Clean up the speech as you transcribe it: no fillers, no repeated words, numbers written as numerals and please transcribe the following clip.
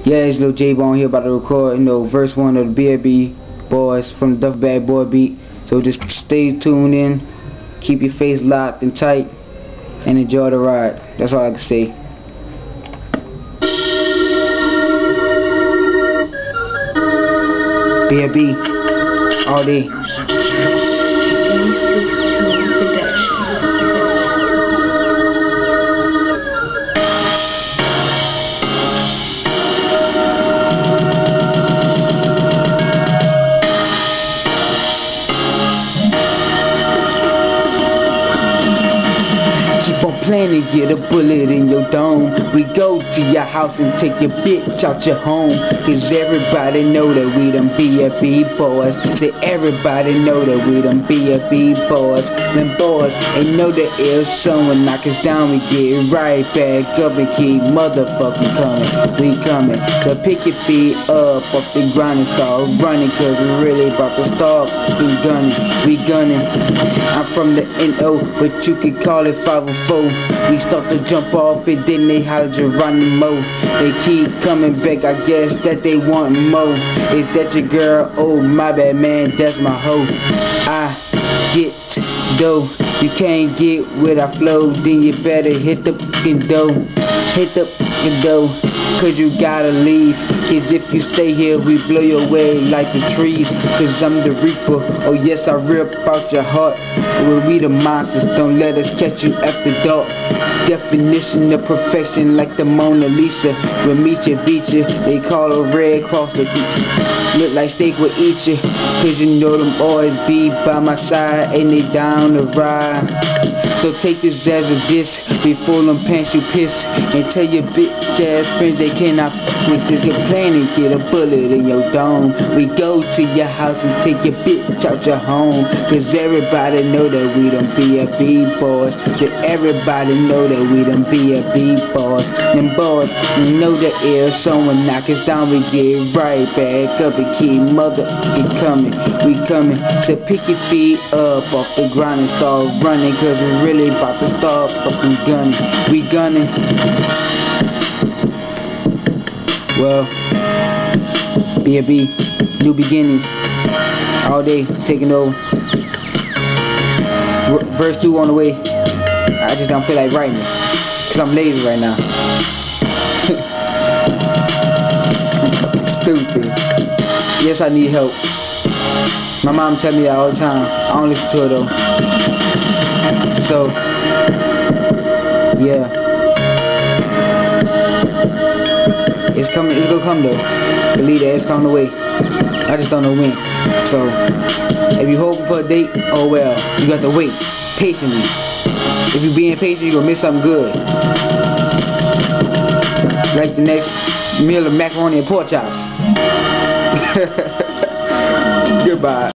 Yeah, it's Lil J-Bone here about to record, verse 1 of the B.A.B. Boys from the Duff Bag Boy beat. So just stay tuned in, keep your face locked and tight, and enjoy the ride. That's all I can say. B.A.B. all day. Plan to get a bullet in your dome. We go to your house and take your bitch out your home. Cause everybody know that we them B.A.B. boys. Say everybody know that we them B.A.B. boys. Them boys ain't know the ill someone knock us down. We get right back up and keep motherfucking coming. We coming. So pick your feet up off the ground and start running. Cause we really about to start fucking gunning. We gunning. I'm from the N.O. but you could call it 504. We start to jump off it, then they holler Geronimo. They keep coming back, I guess that they want more. Is that your girl? Oh my bad man, that's my hoe. I get dough. You can't get with I flow, then you better hit the fucking dough. Hit the fucking dough, cause you gotta leave. Cause if you stay here, we blow your way like the trees. Cause I'm the reaper, oh yes I rip out your heart. When we the monsters, don't let us catch you after dark. Definition of perfection like the Mona Lisa. We'll meet you, beat you, they call her Red Cross. Look like steak will eat you. Cause you know them boys be by my side and they down to ride. So take this as a diss before them pants you piss. And tell your bitch ass friends they cannot fuck with this. Get plan and get a bullet in your dome. We go to your house and take your bitch out your home. Cause everybody know that we them B.A.B. boys. Should everybody know that we them B.A.B. boys. Them boys, we know that if someone knock us down, we get right back up and keep motherfucking coming. We coming. So pick your feet up off the ground and start running. Cause we really about to start fucking gunning. We gunning. Well, B.A.B. new beginnings. All day taking over. Verse 2 on the way. I just don't feel like writing it. Cause I'm lazy right now. Stupid. Yes, I need help. My mom tell me that all the time. I don't listen to her though. So, yeah. It's coming, it's gonna come though. Believe that it's coming away. I just don't know when. So, if you hoping for a date, oh well, you got to wait patiently. If you being patient, you gonna miss something good. Like the next meal of macaroni and pork chops. Goodbye.